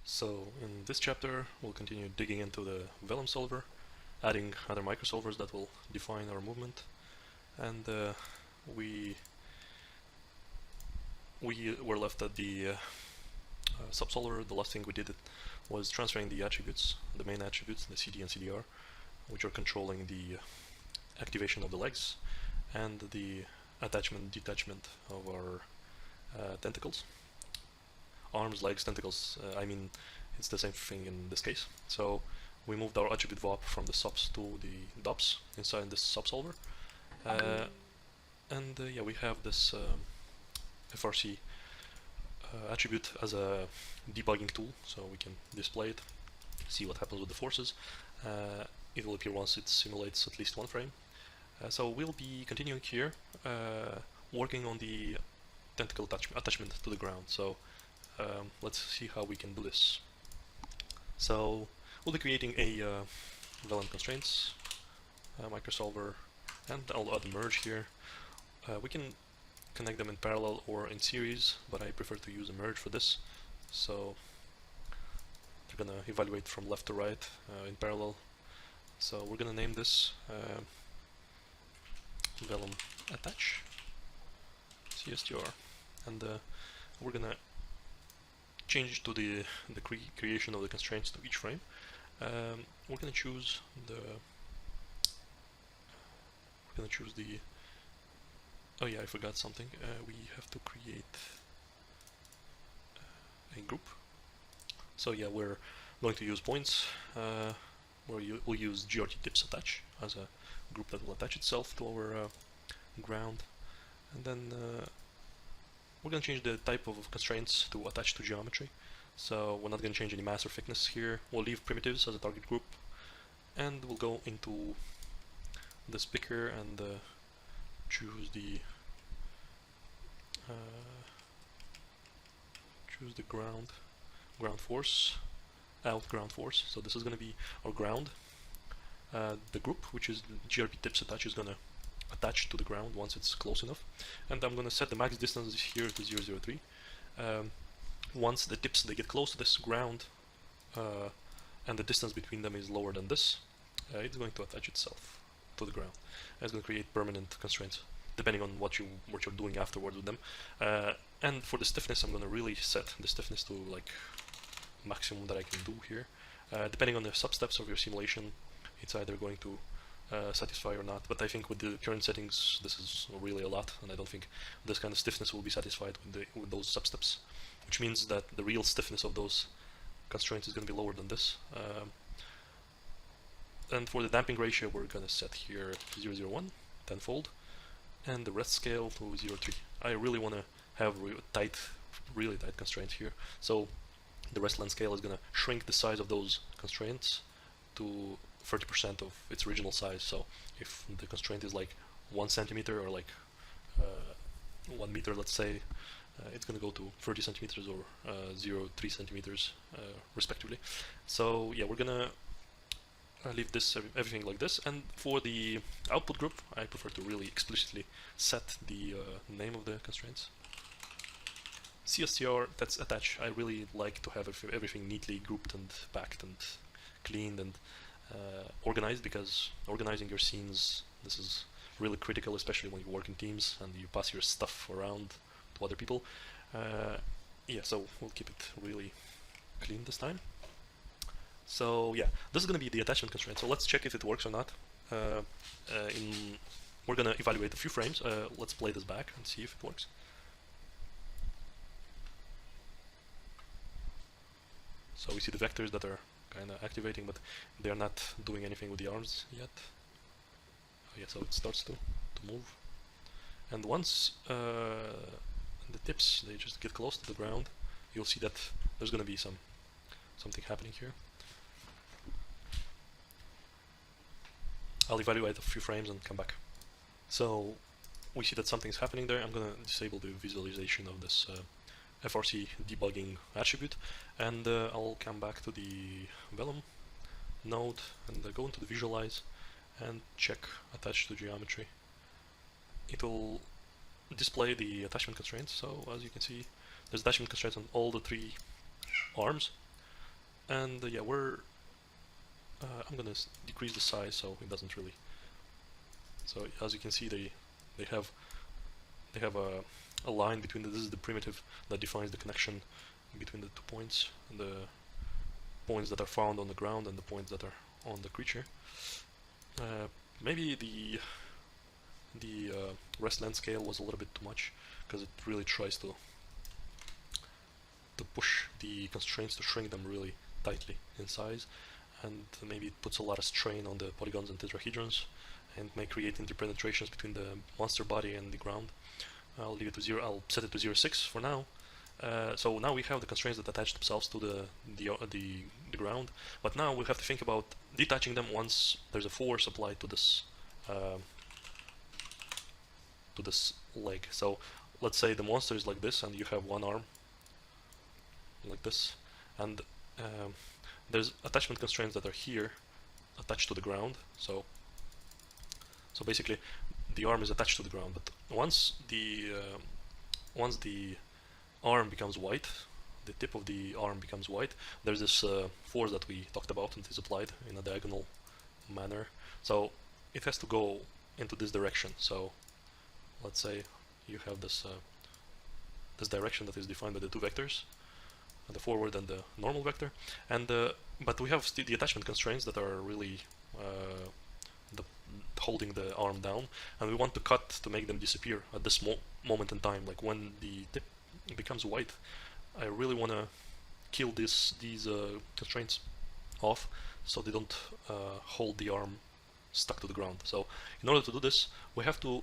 So in this chapter, we'll continue digging into the Vellum solver, adding other microsolvers that will define our movement, and we were left at the subsolver. The last thing we did was transferring the attributes, the main attributes, the CD and CDR, which are controlling the activation of the legs and the attachment detachment of our tentacles. Arms, legs, tentacles, I mean, it's the same thing in this case. So we moved our attribute VOP from the subs to the DOPS inside this subsolver. Yeah, we have this FRC attribute as a debugging tool, so we can display it, see what happens with the forces. It will appear once it simulates at least one frame. So we'll be continuing here, working on the tentacle attachment to the ground. So let's see how we can do this. So we'll be creating a Vellum constraints microsolver, and I'll add a merge here. We can connect them in parallel or in series, but I prefer to use a merge for this. So they're gonna evaluate from left to right in parallel. So we're gonna name this Vellum attach CSTR, and we're gonna change to the creation of the constraints to each frame. We're gonna choose the oh yeah, I forgot something. We have to create a group. So yeah, we're going to use points where we'll use GRT tips attach as a group that will attach itself to our ground, and then we're going to change the type of constraints to attach to geometry. So we're not going to change any mass or thickness here. We'll leave primitives as a target group, and we'll go into this picker and choose the ground force, out ground force. So this is going to be our ground. The group, which is GRP tips attach, is going to attach to the ground once it's close enough, and I'm going to set the max distance here to 003. Once the tips they get close to this ground and the distance between them is lower than this, it's going to attach itself to the ground. And it's going to create permanent constraints depending on what you're doing afterwards with them. And for the stiffness, I'm going to really set the stiffness to like maximum that I can do here. Depending on the substeps of your simulation, it's either going to satisfy or not, but I think with the current settings this is really a lot, and I don't think this kind of stiffness will be satisfied with those substeps, which means that the real stiffness of those constraints is going to be lower than this. And for the damping ratio, we're going to set here 0.001, tenfold, and the rest scale to 0.3. I really want to have really tight constraints here, so the rest length scale is going to shrink the size of those constraints to 30% of its original size. So if the constraint is like 1 centimeter or like 1 meter, let's say, it's going to go to 30 centimeters or 0.3 centimeters respectively. So yeah, we're going to leave this everything like this, and for the output group I prefer to really explicitly set the name of the constraints. CSTR, that's attach. I really like to have everything neatly grouped and packed and cleaned and organized, because organizing your scenes, this is really critical, especially when you work in teams and you pass your stuff around to other people. Yeah, so we'll keep it really clean this time. So yeah, this is going to be the attachment constraint, so let's check if it works or not. We're going to evaluate a few frames. Let's play this back and see if it works. So we see the vectors that are kind of activating, but they are not doing anything with the arms yet. Oh yeah, so it starts to move, and once the tips they just get close to the ground, you'll see that there's going to be something happening here. I'll evaluate a few frames and come back. So we see that something's happening there. I'm going to disable the visualization of this FRC debugging attribute, and I'll come back to the Vellum node and go into the visualize and check attach to geometry. It will display the attachment constraints. So as you can see, there's attachment constraints on all the 3 arms, And yeah, I'm gonna decrease the size so it doesn't really. So as you can see, they have a line between this is the primitive that defines the connection between the 2 points, the points that are found on the ground and the points that are on the creature. Maybe the rest length scale was a little bit too much, because it really tries to push the constraints to shrink them really tightly in size, and maybe it puts a lot of strain on the polygons and tetrahedrons and may create interpenetrations between the monster body and the ground. I'll leave it to 0. I'll set it to 0.6 for now. So now we have the constraints that attach themselves to the ground, but now we have to think about detaching them once there's a force applied to this leg. So let's say the monster is like this, and you have one arm like this, and there's attachment constraints that are here attached to the ground. So basically the arm is attached to the ground, but once the arm becomes white, the tip of the arm becomes white, there's this force that we talked about, and it is applied in a diagonal manner. So it has to go into this direction. So let's say you have this this direction that is defined by the 2 vectors, the forward and the normal vector, and but we have the attachment constraints that are really holding the arm down, and we want to cut to make them disappear at this moment in time. Like when the tip becomes white, I really want to kill these constraints off so they don't hold the arm stuck to the ground. So in order to do this, we have to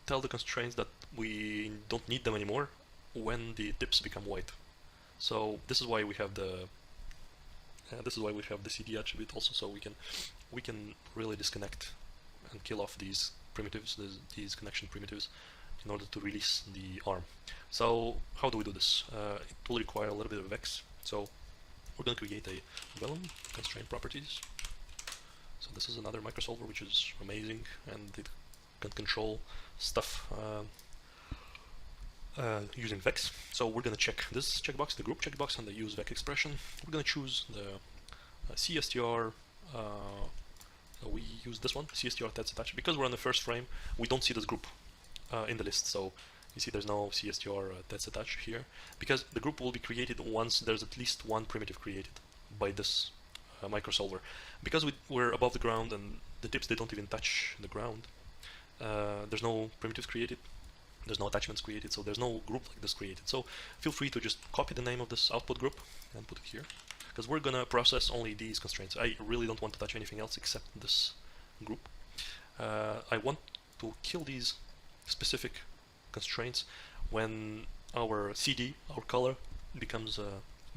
tell the constraints that we don't need them anymore when the tips become white. So this is why we have the CD attribute also, so we can really disconnect and kill off these primitives, these connection primitives, in order to release the arm. So how do we do this? It will require a little bit of Vex. So we're going to create a Vellum constraint properties. So this is another microsolver which is amazing, and it can control stuff using Vex. So we're going to check this checkbox, the group checkbox, and the use Vex expression. We're going to choose the CSTR. So we use this one, CSTR TEDs attached. Because we're on the first frame, we don't see this group in the list. So you see there's no CSTR TEDs attached here, because the group will be created once there's at least one primitive created by this microsolver. Because we're above the ground and the tips, they don't even touch the ground, there's no primitives created, there's no attachments created, so there's no group like this created. So feel free to just copy the name of this output group and put it here, because we're gonna process only these constraints. I really don't want to touch anything else except this group. I want to kill these specific constraints when our CD, our color, becomes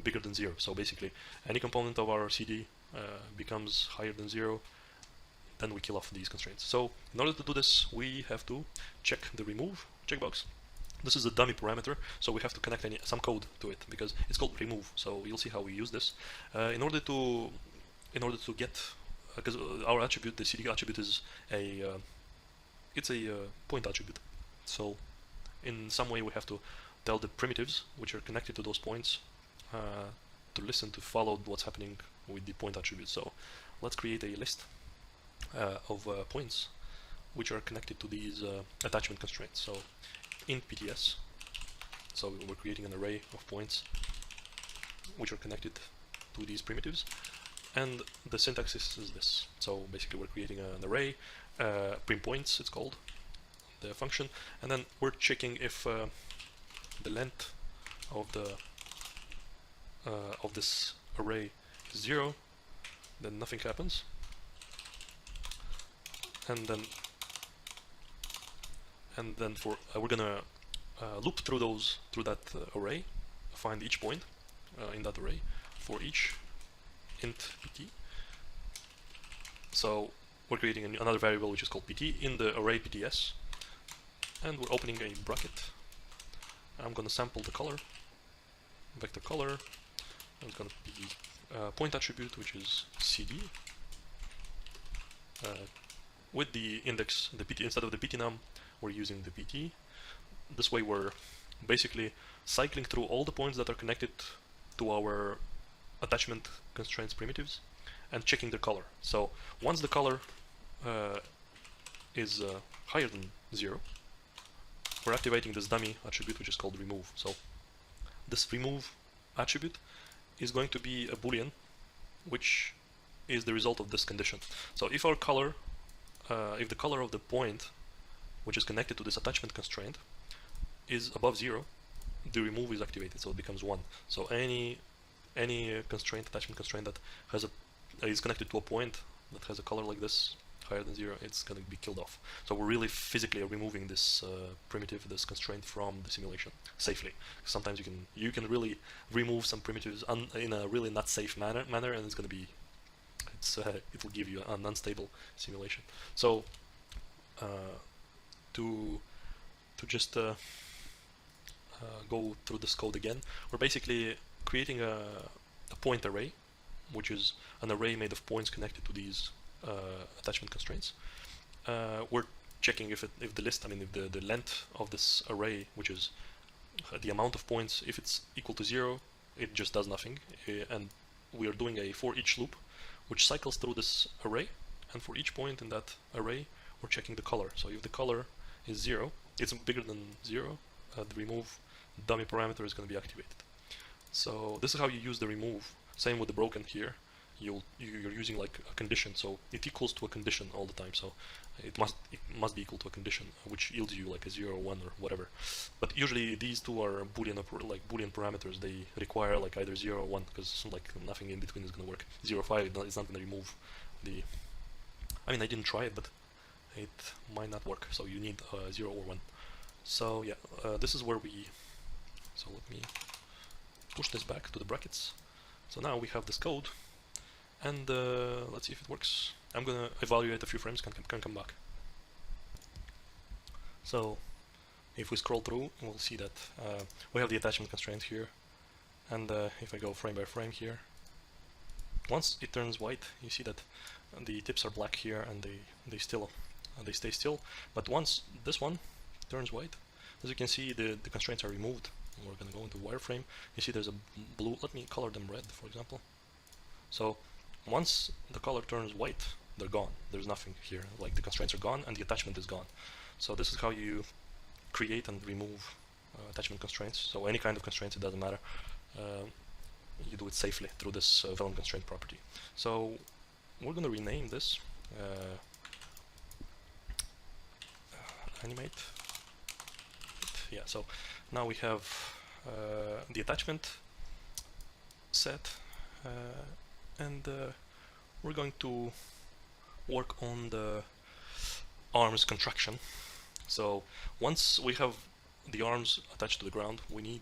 bigger than 0. So basically, any component of our CD becomes higher than 0, then we kill off these constraints. So in order to do this, we have to check the remove checkbox. This is a dummy parameter, so we have to connect some code to it, because it's called remove. So you'll see how we use this in order to get, because our attribute, the CD attribute, is it's a point attribute. So in some way we have to tell the primitives which are connected to those points to listen, to follow what's happening with the point attribute. So let's create a list of points which are connected to these attachment constraints. So in PTS, so we're creating an array of points which are connected to these primitives, and the syntax is this. So basically we're creating an array, prim points it's called, the function, and then we're checking if the length of this array is 0, then nothing happens, and then for we're gonna loop through that array, find each point in that array for each int pt. So we're creating another variable which is called pt in the array pts, and we're opening a bracket. I'm gonna sample the color, vector color, and it's gonna be point attribute, which is cd, with the index, the pt, instead of the ptnum we're using the pt. This way we're basically cycling through all the points that are connected to our attachment constraints primitives and checking their color. So once the color is higher than 0, we're activating this dummy attribute which is called remove. So this remove attribute is going to be a boolean which is the result of this condition. So if our color, if the color of the point which is connected to this attachment constraint is above 0, the remove is activated, so it becomes 1. So any constraint, attachment constraint that has is connected to a point that has a color like this higher than 0, it's going to be killed off. So we're really physically removing this primitive, this constraint from the simulation safely. Sometimes you can really remove some primitives in a really not safe manner, and it's going to be it will give you an unstable simulation. So to just go through this code again, we're basically creating a point array, which is an array made of points connected to these attachment constraints. We're checking if the list, if the length of this array, which is the amount of points, if it's equal to 0, it just does nothing. And we are doing a for each loop, which cycles through this array, and for each point in that array, we're checking the color. So if the color is 0, it's bigger than 0, the remove dummy parameter is going to be activated. So this is how you use the remove. Same with the broken here. You're using like a condition, so it equals to a condition all the time. So it must be equal to a condition, which yields you like a 0 or 1 or whatever. But usually these two are Boolean parameters. They require like either 0 or 1, because like nothing in between is going to work. 0 or 5 is not going to remove the. I didn't try it, but it might not work. So you need 0 or 1. So yeah, this is where we. So let me push this back to the brackets. So now we have this code, and let's see if it works. I'm gonna evaluate a few frames, can come back. So if we scroll through, we'll see that we have the attachment constraint here, and if I go frame by frame here, once it turns white, you see that the tips are black here, and they stay still. But once this one turns white, as you can see, the constraints are removed. We're going to go into wireframe. You see there's a blue. Let me color them red, for example. So once the color turns white, they're gone. There's nothing here. Like the constraints are gone and the attachment is gone. So this is how you create and remove attachment constraints. So any kind of constraints, it doesn't matter. You do it safely through this Vellum constraint property. So we're going to rename this animate. Yeah, so now we have the attachment set, and we're going to work on the arms contraction. So once we have the arms attached to the ground, we need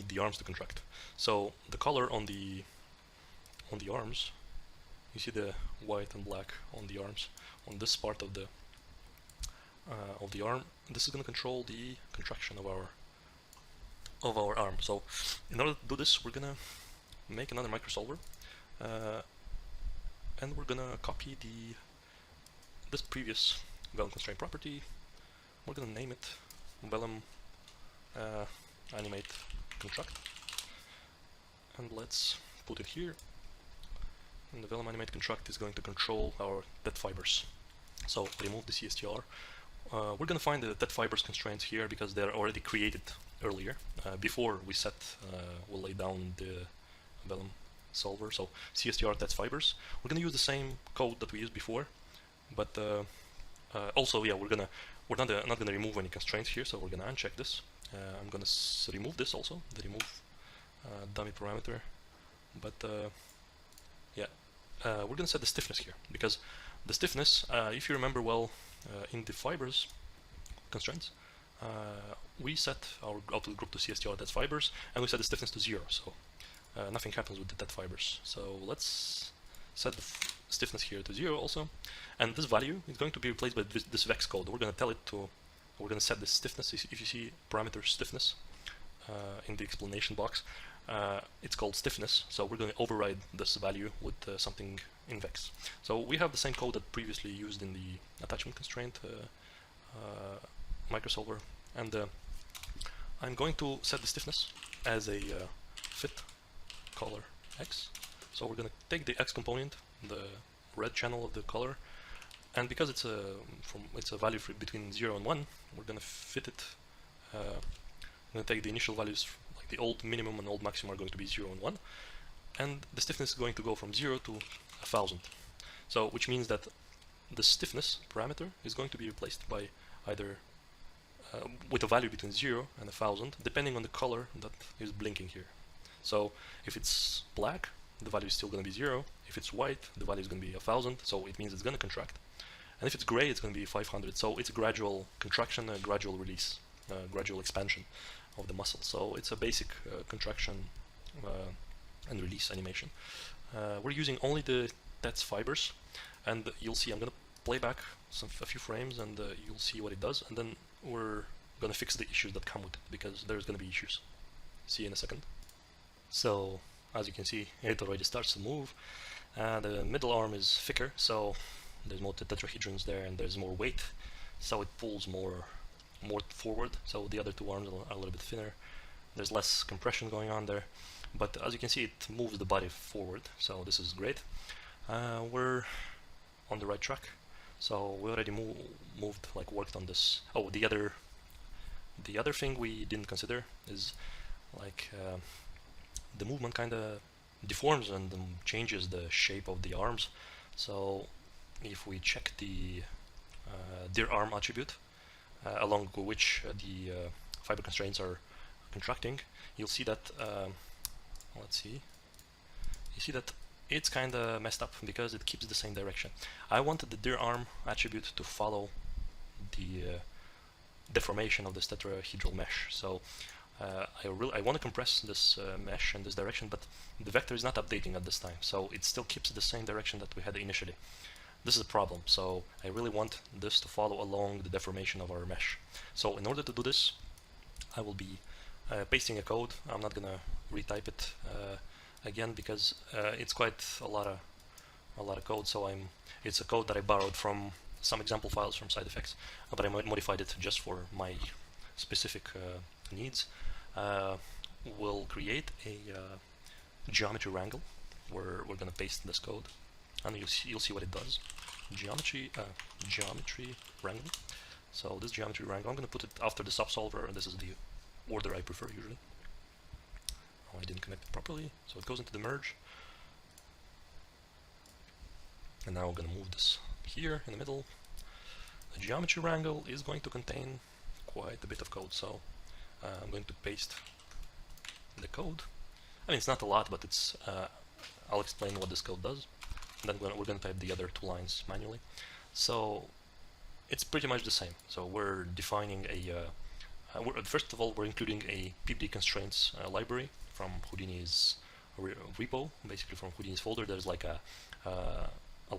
the arms to contract. So the color on the arms, you see the white and black on the arms, on this part of the arm. This is going to control the contraction of our arm. So in order to do this, we're going to make another microsolver, and we're going to copy this previous Vellum constraint property. We're going to name it Vellum animate contract, and let's put it here. And the Vellum animate contract is going to control our dead fibers. So remove the CSTR. We're going to find the dead fibers constraints here because they're already created earlier, before we we'll lay down the Vellum solver. So CSTR dead fibers. We're going to use the same code that we used before, but also, yeah, we're not gonna remove any constraints here, so we're gonna uncheck this. I'm gonna remove this also, the remove dummy parameter. But yeah, we're gonna set the stiffness here, because the stiffness, if you remember well, in the fibers constraints, we set our output group to CSTR dead fibers, and we set the stiffness to 0. So nothing happens with the dead fibers. So let's set the stiffness here to 0 also, and this value is going to be replaced by this vex code. We're going to tell it to, we're going to set this stiffness. If you see parameter stiffness in the explanation box, it's called stiffness, so we're going to override this value with something in vex. So we have the same code that previously used in the attachment constraint microsolver, and I'm going to set the stiffness as a fit color x. So we're going to take the x component, the red channel of the color, and because it's a value between 0 and 1, we're going to fit it. I'm going to take the initial values, like the old minimum and old maximum are going to be 0 and 1, and the stiffness is going to go from 0 to 1000. So which means that the stiffness parameter is going to be replaced by either with a value between 0 and 1000, depending on the color that is blinking here. So if it's black, the value is still going to be 0. If it's white, the value is going to be 1000, so it means it's going to contract. And if it's gray, it's going to be 500. So it's a gradual contraction, a gradual release, gradual expansion of the muscle. So it's a basic contraction and release animation. We're using only the TETS fibers, and you'll see I'm going to play back a few frames, and you'll see what it does, and then we're going to fix the issues that come with it, because there's going to be issues. See you in a second. So as you can see, it already starts to move. The middle arm is thicker, so there's more tetrahedrons there, and there's more weight, so it pulls more forward. So the other two arms are a little bit thinner. There's less compression going on there, but as you can see, it moves the body forward, so this is great. We're on the right track, so we already worked on this. Oh, the other thing we didn't consider is the movement kind of deforms and changes the shape of the arms. So if we check the dir arm attribute, along which the fiber constraints are contracting, you'll see that you see that it's kind of messed up because it keeps the same direction. I wanted the dir arm attribute to follow the deformation of this tetrahedral mesh. So I want to compress this mesh in this direction, but the vector is not updating at this time, so it still keeps the same direction that we had initially. This is a problem, so I really want this to follow along the deformation of our mesh. So in order to do this, I will be pasting a code. I'm not gonna retype it again, because it's quite a lot of code. So it's a code that I borrowed from some example files from SideFX, but I modified it just for my specific needs. We'll create a geometry wrangle where we're gonna paste this code, and you'll see what it does. Geometry wrangle. So this geometry wrangle, I'm gonna put it after the subsolver, and this is the order I prefer usually. Oh, I didn't connect it properly, so it goes into the merge. And now I'm gonna move this here in the middle. The geometry wrangle is going to contain quite a bit of code, so I'm going to paste the code. I mean, it's not a lot, but it's I'll explain what this code does, and then we're going to type the other two lines manually. So it's pretty much the same. So we're defining first of all, we're including a PBD constraints library from Houdini's repo, basically from Houdini's folder. There's like a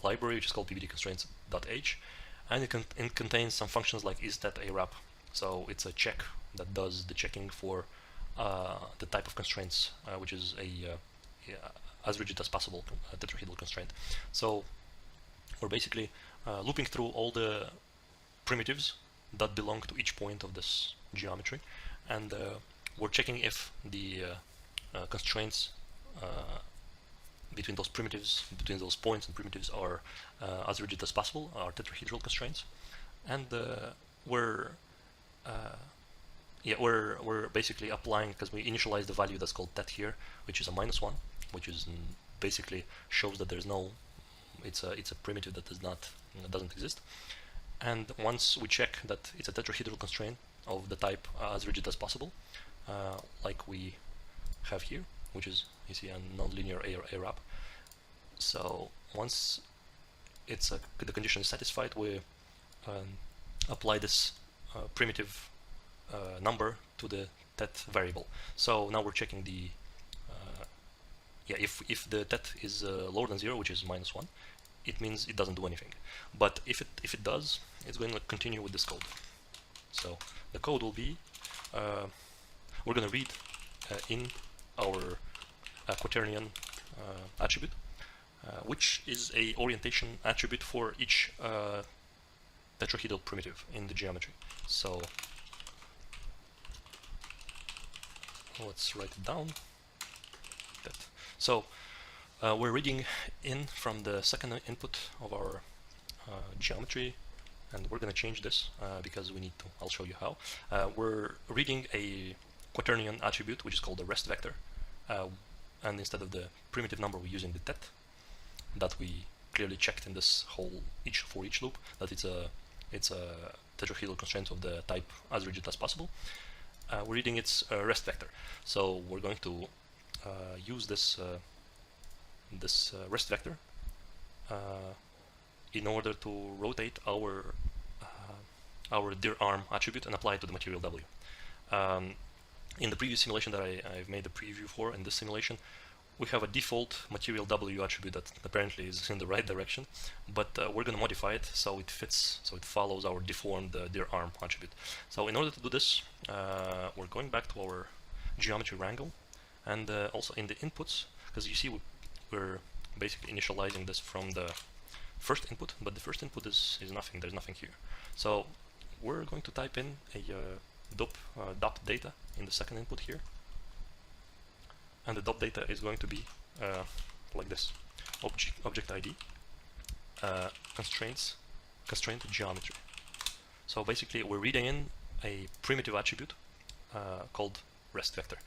library which is called pbdconstraints.h, and it contains some functions like isTetAwrap. So it's a check that does the checking for the type of constraints, which is as rigid as possible tetrahedral constraint. So we're basically looping through all the primitives that belong to each point of this geometry, and we're checking if the constraints between those primitives, between those points and primitives, are as rigid as possible, are tetrahedral constraints. And we're basically applying, because we initialize the value that's called tet here, which is a -1, which is basically shows that there's no, it's a primitive that doesn't exist. And once we check that it's a tetrahedral constraint of the type as rigid as possible, like we have here, which is, you see, a nonlinear AWrap. So once the condition is satisfied, we apply this primitive number to the tet variable. So now we're checking the if the tet is lower than 0, which is -1, it means it doesn't do anything. But if it does, it's going to continue with this code. So the code will be, we're going to read in our quaternion attribute, which is a orientation attribute for each tetrahedral primitive in the geometry. So let's write it down. So We're reading in from the second input of our geometry, and we're going to change this because we need to. I'll show you how. We're reading a quaternion attribute, which is called the rest vector, and instead of the primitive number, we're using the tet that we clearly checked in this whole for each loop, that it's a tetrahedral constraint of the type as rigid as possible. We're reading its rest vector, so we're going to use this rest vector in order to rotate our dir arm attribute and apply it to the material W. In the previous simulation that I've made the preview for, in this simulation, we have a default material W attribute that apparently is in the right direction, but we're going to modify it so it fits, so it follows our deformed dir arm attribute. So in order to do this, we're going back to our geometry wrangle, and also in the inputs, because you see we're basically initializing this from the first input, but the first input is nothing. There's nothing here. So we're going to type in a dop data in the second input here, and the dop data is going to be like this: object ID, constraint geometry. So basically, we're reading in a primitive attribute called rest vector.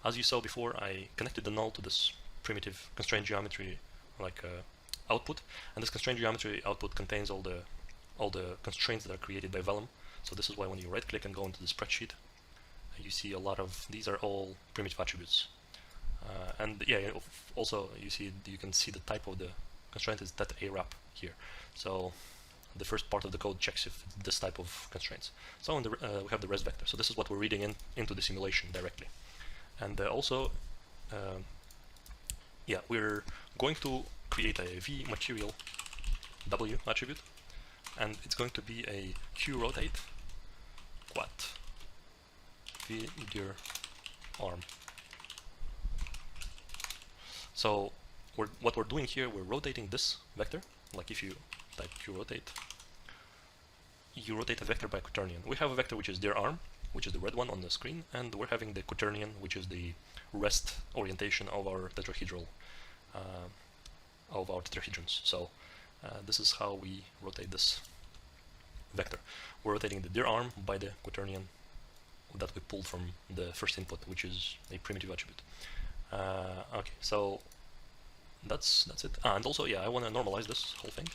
As you saw before, I connected the null to this primitive constraint geometry output, and this constraint geometry output contains all the constraints that are created by Vellum. So this is why when you right click and go into the spreadsheet, you see a lot of these are all primitive attributes. And yeah, also you can see the type of the constraint is that arap here. So the first part of the code checks if it's this type of constraints. So in the, we have the rest vector. So this is what we're reading into the simulation directly. And also, yeah, we're going to create a v material W attribute, and it's going to be a q rotate quat v dir arm. So what we're doing here, we're rotating this vector. Like if you type q rotate, you rotate a vector by quaternion. We have a vector which is dir arm, which is the red one on the screen, and we're having the quaternion, which is the rest orientation of our tetrahedral tetrahedrons. So this is how we rotate this vector. We're rotating the dir arm by the quaternion that we pulled from the first input, which is a primitive attribute. Okay, so that's it. And also, yeah, I want to normalize this whole thing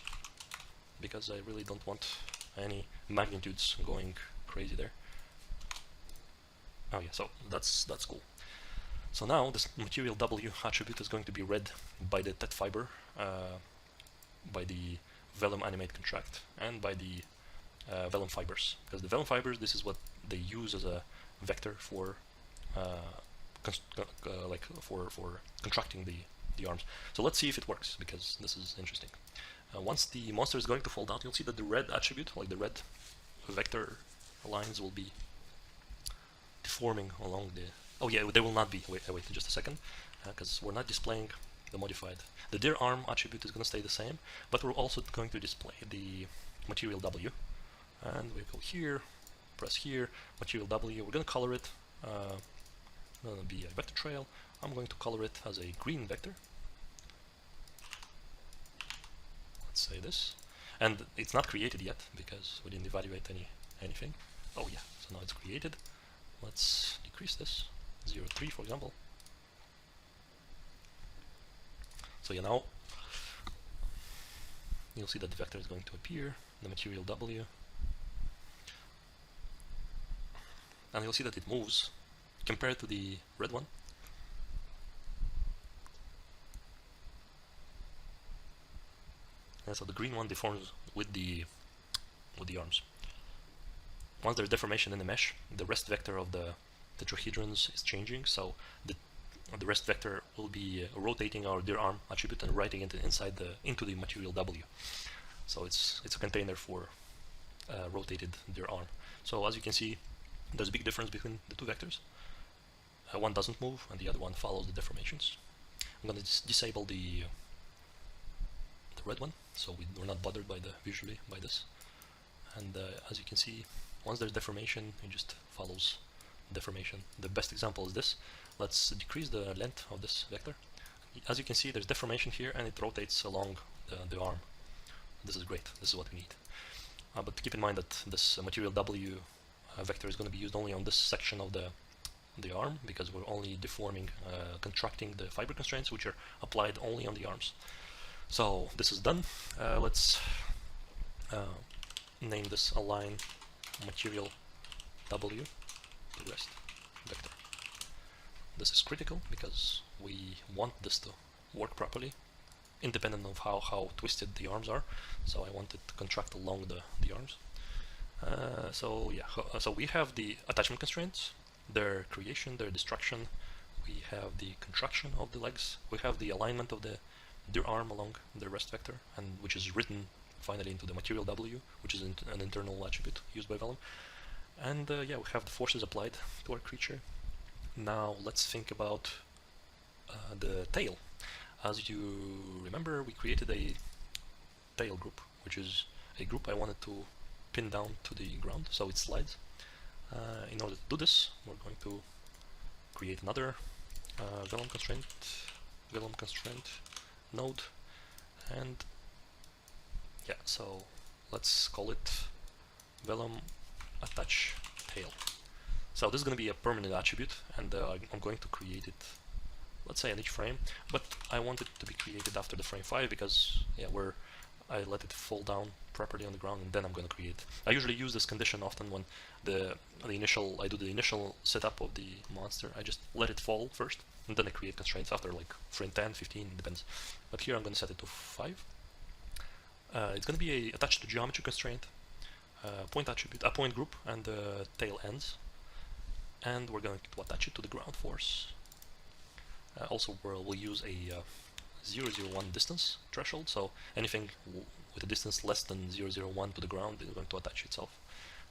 because I really don't want any magnitudes going crazy there. Oh yeah, so that's cool. So now this material W attribute is going to be read by the tet fiber, by the Vellum animate contract, and by the Vellum fibers. Because the Vellum fibers, this is what they use as a vector for for contracting the arms. So let's see if it works, because this is interesting. Once the monster is going to fold out, you'll see that the red attribute, like the red vector lines, will be deforming along the. Oh yeah, they will not be. Wait just a second, because we're not displaying the modified. The dir arm attribute is going to stay the same, but we're also going to display the material W. And we go here, press here, material W. We're going to color it. Going to be a vector trail. I'm going to color it as a green vector. Let's say this, and it's not created yet because we didn't evaluate anything. Oh yeah, so now it's created. Let's decrease this 0.3 for example. So yeah, now you'll see that the vector is going to appear, the material W, and you'll see that it moves compared to the red one. And so the green one deforms with the arms. Once there's deformation in the mesh, the rest vector of the tetrahedrons is changing, so the rest vector will be rotating our dir arm attribute and writing it into the material W. So it's a container for rotated dir arm. So as you can see, there's a big difference between the two vectors. One doesn't move and the other one follows the deformations. I'm going to disable the red one, so we're not bothered visually by this. And as you can see, once there's deformation, it just follows deformation. The best example is this. Let's decrease the length of this vector. as you can see, there's deformation here, and it rotates along the arm. This is great. This is what we need. But keep in mind that this material W vector is going to be used only on this section of the arm, because we're only deforming, contracting the fiber constraints, which are applied only on the arms. So this is done. Let's name this align material W to rest vector. This is critical because we want this to work properly, independent of how twisted the arms are. So I want it to contract along the arms. So yeah, so we have the attachment constraints, their creation, their destruction. We have the contraction of the legs. We have the alignment of their arm along the rest vector, and which is written finally into the material W, which is an internal attribute used by Vellum. And yeah, we have the forces applied to our creature. Now let's think about the tail. As you remember, we created a tail group, which is a group I wanted to pin down to the ground so it slides. In order to do this, we're going to create another Vellum constraint node, and yeah, so let's call it Vellum attach tail. So this is going to be a permanent attribute, and I'm going to create it, let's say, in each frame, but I want it to be created after the frame 5 because yeah, I let it fall down properly on the ground, and then I'm going to create. I usually use this condition often when I do the initial setup of the monster. I just let it fall first, and then I create constraints after like frame 10, 15, depends. But here I'm going to set it to 5. It's going to be attached to geometry constraint, point attribute, a point group, and the tail ends. And we're going to attach it to the ground force. Also, we'll use a 001 distance threshold, so anything with a distance less than 001 to the ground is going to attach itself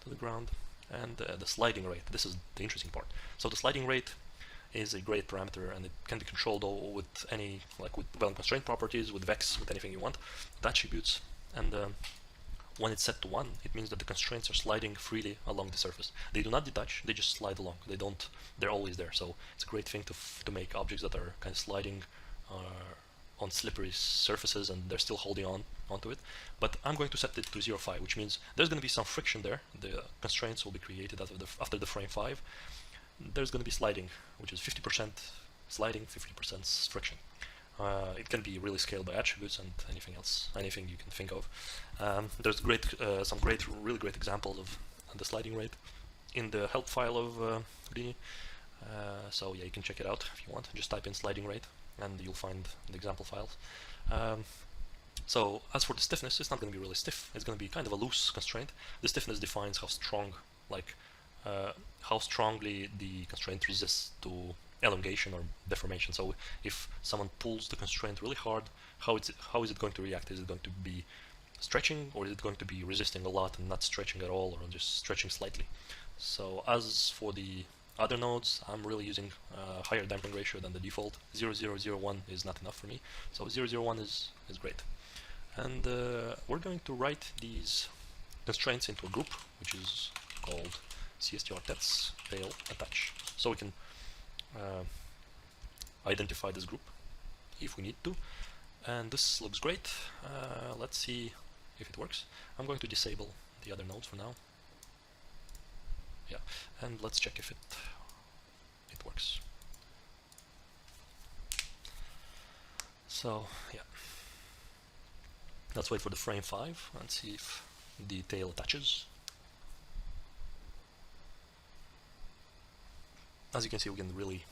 to the ground. And the sliding rate, this is the interesting part. So the sliding rate is a great parameter, and it can be controlled with any, like with Vellum constraint properties, with Vex, with anything you want, with attributes. And when it's set to 1, it means that the constraints are sliding freely along the surface. They do not detach, they just slide along. They're always there. So it's a great thing to make objects that are kind of sliding on slippery surfaces, and they're still holding onto it. But I'm going to set it to 0.5, which means there's going to be some friction there. The constraints will be created after the frame 5. There's going to be sliding, which is 50% sliding, 50% friction. It can be really scaled by attributes and anything else, anything you can think of. There's some really great examples of the sliding rate in the help file of Houdini. So yeah, you can check it out if you want. Just type in sliding rate, and you'll find the example files. So as for the stiffness, it's not going to be really stiff. It's going to be kind of a loose constraint. The stiffness defines how strong, how strongly the constraint resists to elongation or deformation. So if someone pulls the constraint really hard, how is it going to react? Is it going to be stretching, or is it going to be resisting a lot and not stretching at all, or just stretching slightly? So as for the other nodes, I'm really using a higher damping ratio than the default. 0.001 is not enough for me, so 0.01 is great. And we're going to write these constraints into a group, which is called CSTR tail attach. So we can identify this group if we need to, and this looks great. Let's see if it works. I'm going to disable the other nodes for now. Yeah, and let's check if it works. So yeah, let's wait for the frame 5 and see if the tail attaches. As you can see, we can really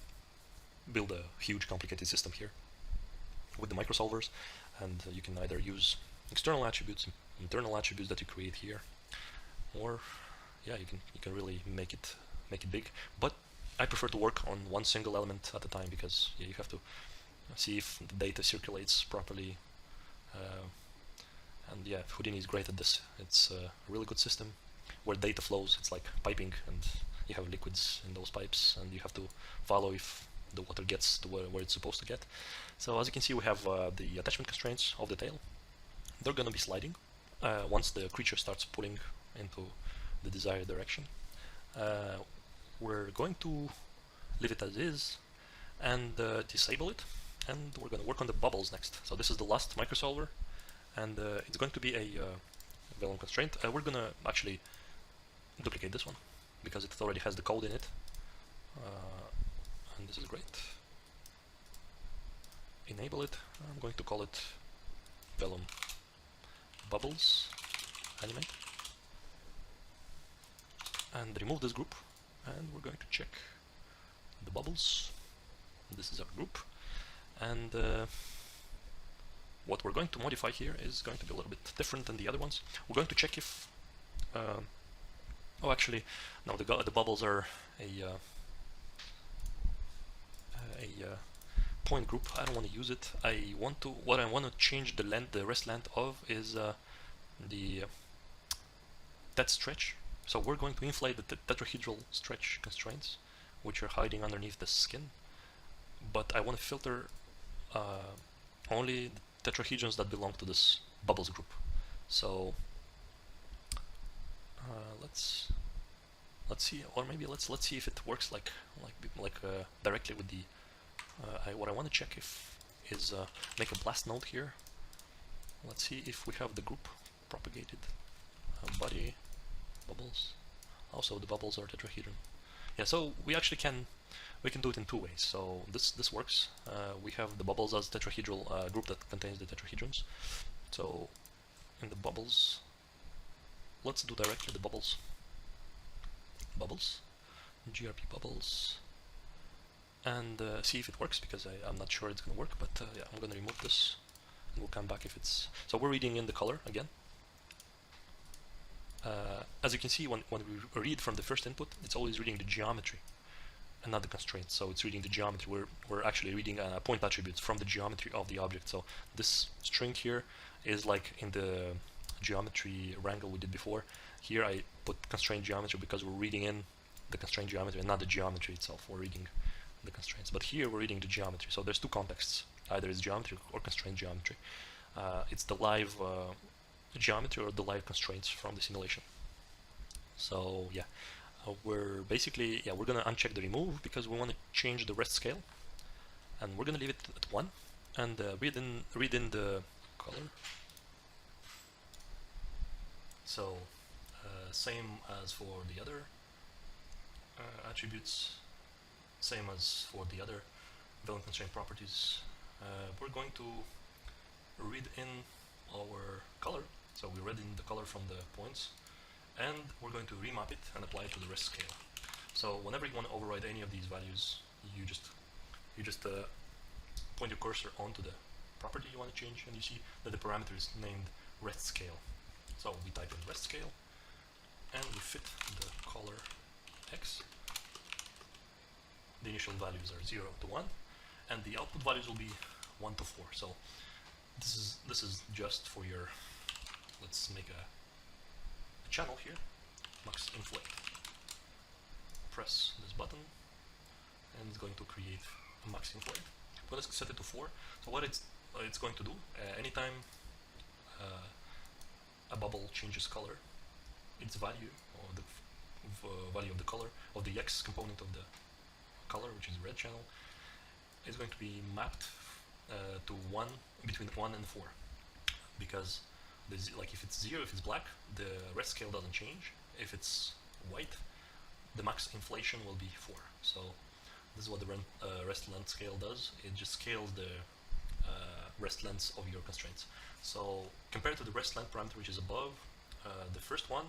build a huge complicated system here with the microsolvers, and you can either use external attributes, internal attributes that you create here, or yeah, you can really make it big. But I prefer to work on one single element at a time, because yeah, you have to see if the data circulates properly. And yeah, Houdini is great at this. It's a really good system where data flows. It's like piping, and you have liquids in those pipes, and you have to follow if the water gets to where it's supposed to get. So as you can see, we have the attachment constraints of the tail. They're going to be sliding once the creature starts pulling into the desired direction. We're going to leave it as is and disable it. and we're going to work on the bubbles next. So this is the last microsolver, and it's going to be a vellum constraint. We're going to actually duplicate this one because it already has the code in it, and this is great. Enable it. I'm going to call it vellum bubbles animate, and remove this group, and we're going to check the bubbles. This is our group, and what we're going to modify here is going to be a little bit different than the other ones. We're going to check if oh, actually no, the bubbles are a point group. I don't want to use it. What I want to change the length, the rest length of is the that stretch. So we're going to inflate the tetrahedral stretch constraints, which are hiding underneath the skin. But I want to filter only the tetrahedrons that belong to this bubbles group. So let's see, or maybe let's see if it works like directly with the. What I want to check is make a blast node here. Let's see if we have the group propagated. Body bubbles. Also, the bubbles are tetrahedron. Yeah, so we actually can do it in two ways. So this works. We have the bubbles as tetrahedral group that contains the tetrahedrons. So in the bubbles, let's do directly the bubbles. Bubbles, GRP bubbles, and see if it works, because I'm not sure it's going to work. But yeah, I'm going to remove this, and we'll come back if it's. So we're reading in the color again. As you can see, when we read from the first input, it's always reading the geometry and not the constraints. So it's reading the geometry. We're actually reading point attributes from the geometry of the object. So this string here is like in the geometry wrangle we did before. Here I put constraint geometry because we're reading in the constraint geometry and not the geometry itself. We're reading the constraints. But here we're reading the geometry. So there's two contexts. Either it's geometry or constraint geometry. It's the live geometry or the live constraints from the simulation. So yeah, we're basically, we're gonna uncheck the remove because we want to change the rest scale, and we're gonna leave it at 1 and read in the color. So same as for the other attributes, same as for the other vellum constraint properties. We're going to read in our color. So we read in the color from the points, and we're going to remap it and apply it to the rest scale. So whenever you want to override any of these values, you just point your cursor onto the property you want to change, and you see that the parameter is named rest scale. So we type in rest scale, and we fit the color X. The initial values are 0 to 1, and the output values will be 1 to 4. So this is just for your. Let's make a channel here, max inflate. Press this button, and it's going to create a max inflate. But let's set it to 4. So what it's going to do, anytime a bubble changes color, its value, or the value of the color of the X component of the color, which is red channel, is going to be mapped to 1, between 1 and 4, because like if it's 0, if it's black, the rest scale doesn't change. If it's white, the max inflation will be 4. So this is what the rest length scale does. It just scales the rest lengths of your constraints. So compared to the rest length parameter, which is above, the first one,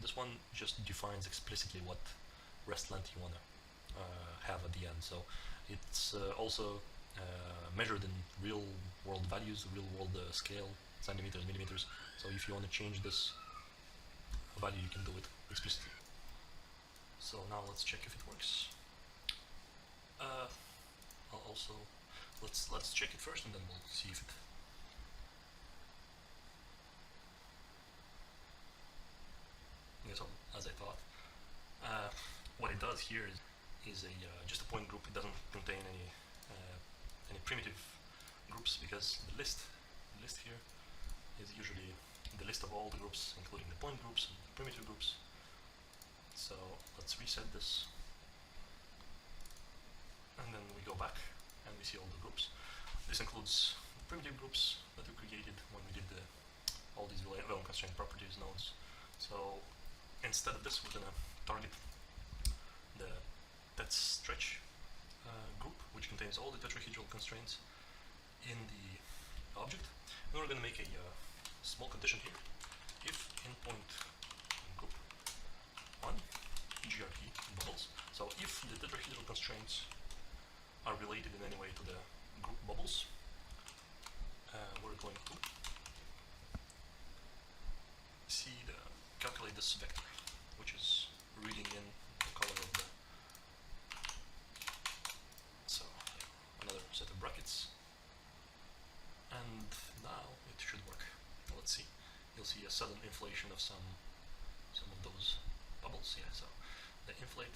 this one just defines explicitly what rest length you want to have at the end. So it's also measured in real world values, real world scale, centimeters, millimeters. So if you want to change this value, you can do it explicitly. So now let's check if it works. I'll also let's check it first, and then we'll see if it. Yeah, so as I thought, what it does here is just a point group. It doesn't contain any primitive groups, because the list here is usually the list of all the groups, including the point groups and the primitive groups. So let's reset this, and then we go back and we see all the groups. This includes primitive groups that we created when we did all these well constrained properties nodes. So instead of this, we're gonna target the test stretch group, which contains all the tetrahedral constraints in the object. And we're gonna make a small condition here. If endpoint group on GRP bubbles, so if the tetrahedral constraints are related in any way to the group bubbles, we're going to calculate this vector, which is reading in the color of the, so another set of brackets, and now it should work. Let's see. You'll see a sudden inflation of some of those bubbles. Yeah, so they inflate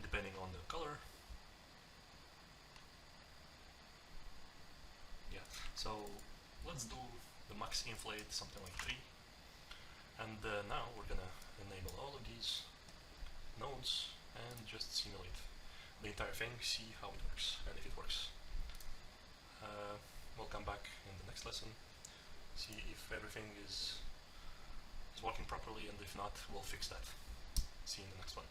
depending on the color. Yeah, so let's do the max inflate, something like 3. And now we're gonna enable all of these nodes and just simulate the entire thing, see how it works and if it works. We'll come back in the next lesson, see if everything is working properly, and if not, we'll fix that. See you in the next one.